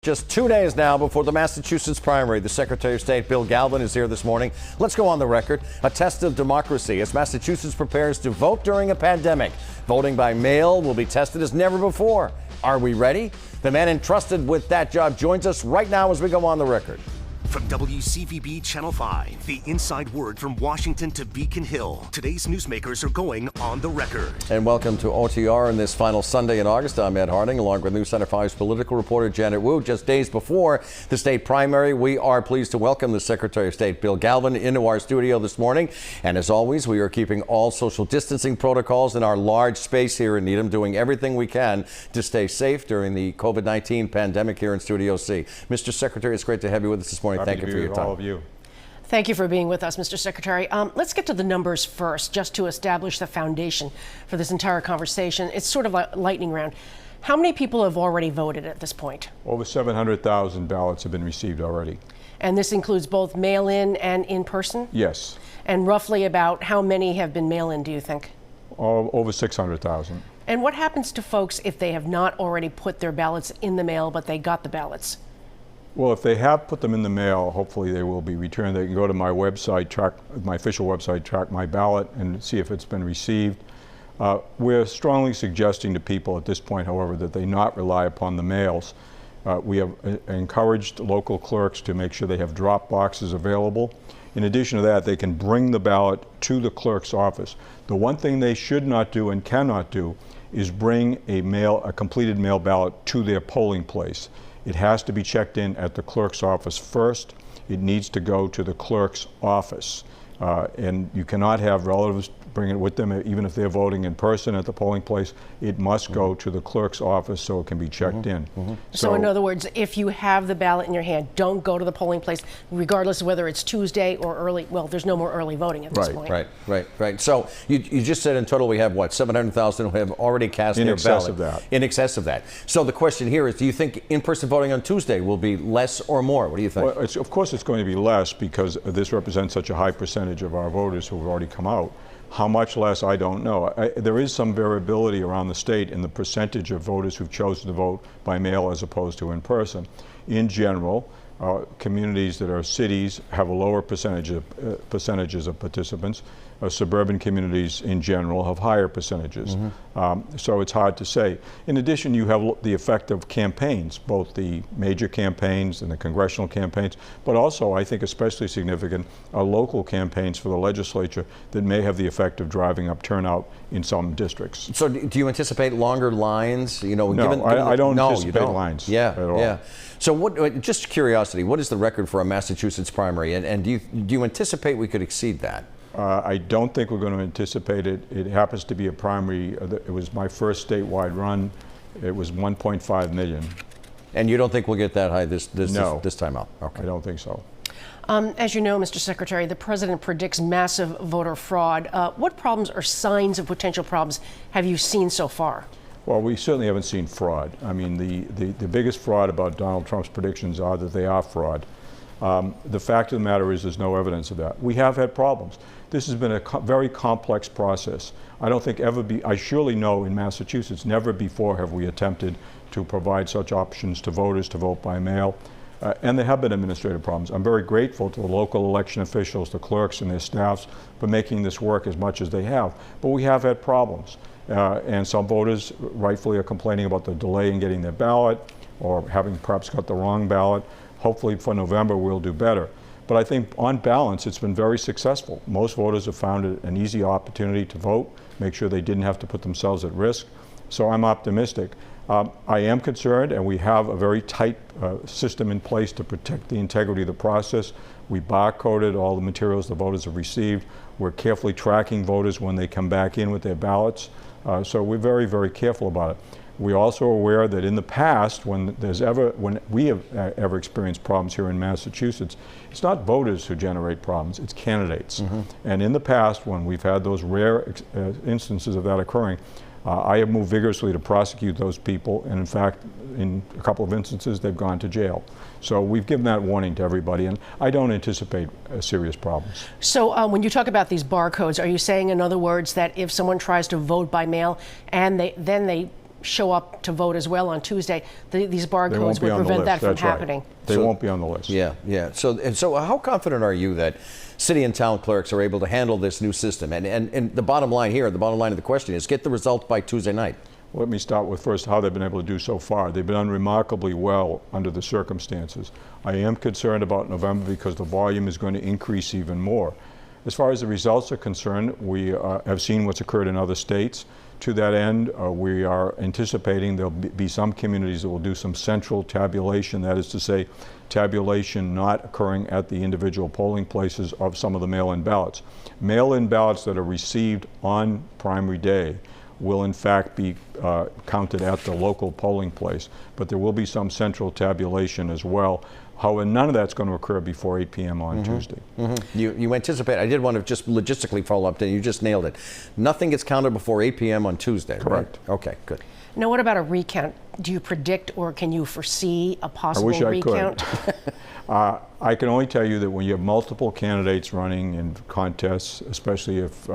Just 2 days now before the Massachusetts primary, the Secretary of State Bill Galvin is here this morning. Let's go on the record. A test of democracy as Massachusetts prepares to vote during a pandemic. Voting by mail will be tested as never before. Are we ready? The man entrusted with that job joins us right now as we go on the record. From WCVB Channel 5, the inside word from Washington to Beacon Hill. Today's newsmakers are going on the record. And welcome to OTR on this final Sunday in August. I'm Ed Harding, along with News Center 5's political reporter Janet Wu. Just days before the state primary, we are pleased to welcome the Secretary of State Bill Galvin into our studio this morning. And as always, we are keeping all social distancing protocols in our large space here in Needham, doing everything we can to stay safe during the COVID-19 pandemic here in Studio C. Mr. Secretary, it's great to have you with us this morning. Thank you for your time. All of you. Thank you for being with us, Mr. Secretary. Let's get to the numbers first, just to establish the foundation for this entire conversation. It's sort of a lightning round. How many people have already voted at this point? Over 700,000 ballots have been received already. And this includes both mail-in and in-person? Yes. And roughly about how many have been mail-in, do you think? Over 600,000. And what happens to folks if they have not already put their ballots in the mail, but they got the ballots? Well, if they have put them in the mail, hopefully they will be returned. They can go to my website, my official website, track my ballot, and see if it's been received. We're strongly suggesting to people at this point, however, that they not rely upon the mails. We have encouraged local clerks to make sure they have drop boxes available. In addition to that, they can bring the ballot to the clerk's office. The one thing they should not do and cannot do is bring a completed mail ballot to their polling place. It has to be checked in at the clerk's office first. It needs to go to the clerk's office. And you cannot have relatives bring it with them, even if they're voting in person at the polling place. It must go to the clerk's office so it can be checked in. So in other words, if you have the ballot in your hand, don't go to the polling place, regardless of whether it's Tuesday or early. Well, there's no more early voting at this point. Right. So you just said in total we have, what, 700,000 who have already cast their ballot? In excess of that. In excess of that. So the question here is, do you think in-person voting on Tuesday will be less or more? What do you think? Well, of course it's going to be less because this represents such a high percentage of our voters who have already come out. How much less, I don't know. There is some variability around the state in the percentage of voters who've chosen to vote by mail as opposed to in person. In general, communities that are cities have a lower percentage of, percentages of participants. Suburban communities in general have higher percentages. So it's hard to say. In addition, you have the effect of campaigns, both the major campaigns and the congressional campaigns, but also, I think especially significant, are local campaigns for the legislature that may have the effect of driving up turnout in some districts. So do you anticipate longer lines? You know, no, I don't anticipate lines at all. Yeah. So what, just curiosity, what is the record for a Massachusetts primary? And do you anticipate we could exceed that? I don't think we're going to anticipate it. It happens to be a primary. It was my first statewide run. It was 1.5 million. And you don't think we'll get that high this time out? Okay. I don't think so. As you know, Mr. Secretary, the president predicts massive voter fraud. What problems or signs of potential problems have you seen so far? Well, we certainly haven't seen fraud. I mean, the biggest fraud about Donald Trump's predictions are that they are fraud. The fact of the matter is there's no evidence of that. We have had problems. This has been a very complex process. I surely know in Massachusetts, never before have we attempted to provide such options to voters to vote by mail. And there have been administrative problems. I'm very grateful to the local election officials, the clerks and their staffs for making this work as much as they have. But we have had problems. And some voters rightfully are complaining about the delay in getting their ballot or having perhaps got the wrong ballot. Hopefully for November we'll do better. But I think on balance it's been very successful. Most voters have found it an easy opportunity to vote, make sure they didn't have to put themselves at risk. So I'm optimistic. I am concerned, and we have a very tight system in place to protect the integrity of the process. We barcoded all the materials the voters have received. We're carefully tracking voters when they come back in with their ballots. So we're very, very careful about it. We're also aware that in the past, when we have ever experienced problems here in Massachusetts, it's not voters who generate problems, it's candidates. And in the past, when we've had those rare instances of that occurring, I have moved vigorously to prosecute those people, and in fact, in a couple of instances, they've gone to jail. So we've given that warning to everybody, and I don't anticipate serious problems. So when you talk about these barcodes, are you saying, in other words, that if someone tries to vote by mail and then they show up to vote as well on Tuesday, these They barcodes won't be would on the prevent list. that from That's right. happening. They won't be on the list. Yeah, yeah. So how confident are you that city and town clerks are able to handle this new system? And the bottom line here, the bottom line of the question is get the result by Tuesday night. Let me start with first how they've been able to do so far. They've done remarkably well under the circumstances. I am concerned about November because the volume is going to increase even more. As far as the results are concerned, we have seen what's occurred in other states. To that end, we are anticipating there'll be some communities that will do some central tabulation, that is to say, tabulation not occurring at the individual polling places of some of the mail-in ballots. Mail-in ballots that are received on primary day will in fact be counted at the local polling place, but there will be some central tabulation as well. However, none of that's going to occur before 8 p.m. on Tuesday. You anticipate, I did want to just logistically follow up, and you just nailed it. Nothing gets counted before 8 p.m. on Tuesday, Correct. Right? Okay, good. Now, what about a recount? Do you predict or can you foresee a possible I wish I recount? could. I can only tell you that when you have multiple candidates running in contests, especially if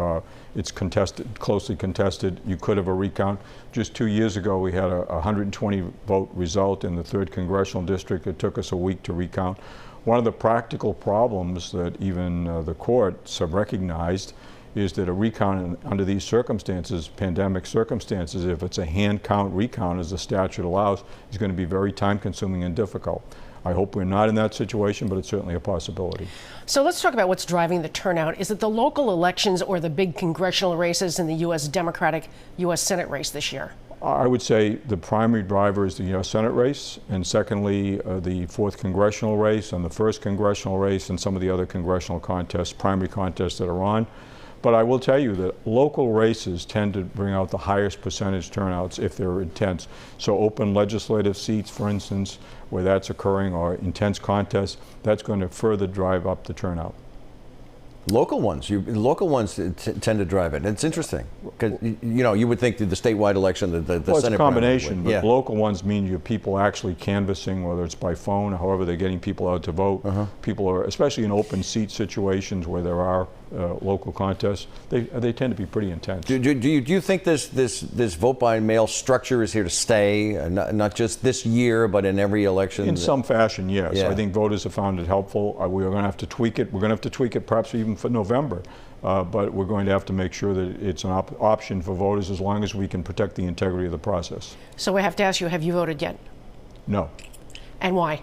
it's contested, closely contested, you could have a recount. Just 2 years ago, we had a 120 vote result in the 3rd Congressional District. It took us a week to recount. One of the practical problems that even the courts have recognized is that a recount under these circumstances, pandemic circumstances, if it's a hand count recount as the statute allows, is going to be very time consuming and difficult. I hope we're not in that situation, but it's certainly a possibility. So let's talk about what's driving the turnout. Is it the local elections or the big congressional races in the U.S. Democratic U.S. Senate race this year? I would say the primary driver is the U.S. Senate race, and secondly, the 4th congressional race and the 1st congressional race and some of the other congressional contests, primary contests that are on. But I will tell you that local races tend to bring out the highest percentage turnouts if they're intense. So open legislative seats, for instance, where that's occurring, or intense contests, that's going to further drive up the turnout. Local ones, local ones tend to drive it. It's interesting because you would think that the statewide election, the Well, Senate it's a combination, would, yeah. but local ones mean you have people actually canvassing, whether it's by phone, however they're getting people out to vote. People are, especially in open seat situations where there are local contests, they tend to be pretty intense. Do you think this vote by mail structure is here to stay, not just this year, but in every election? In some fashion, yes. Yeah. I think voters have found it helpful. We are going to have to tweak it. We're going to have to tweak it perhaps even for November. But we're going to have to make sure that it's an option for voters as long as we can protect the integrity of the process. So I have to ask you, have you voted yet? No. And why?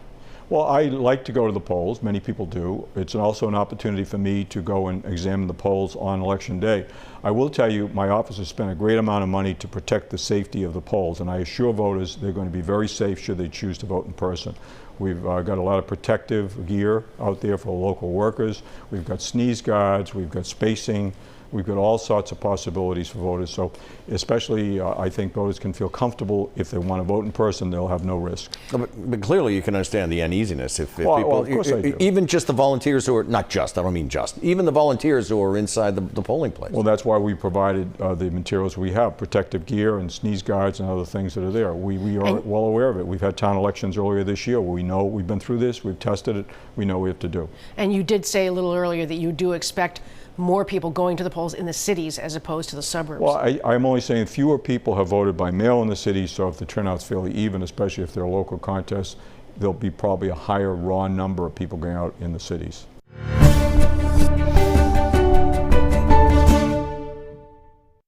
Well, I like to go to the polls. Many people do. It's also an opportunity for me to go and examine the polls on Election Day. I will tell you, my office has spent a great amount of money to protect the safety of the polls, and I assure voters they're going to be very safe should they choose to vote in person. We've got a lot of protective gear out there for local workers. We've got sneeze guards, we've got spacing, we've got all sorts of possibilities for voters. So especially I think voters can feel comfortable if they want to vote in person, they'll have no risk. But clearly you can understand the uneasiness if Well, people, of course I do. even just the volunteers who are, not just, I don't mean just, even the volunteers who are inside the polling place. Well, that's why we provided the materials we have, protective gear and sneeze guards and other things that are there. We are well aware of it. We've had town elections earlier this year. We know we've been through this, we've tested it, we know what we have to do. And you did say a little earlier that you do expect more people going to the polls in the cities as opposed to the suburbs. Well, I'm only saying fewer people have voted by mail in the cities, so if the turnout's fairly even, especially if they're local contests, there'll be probably a higher raw number of people going out in the cities.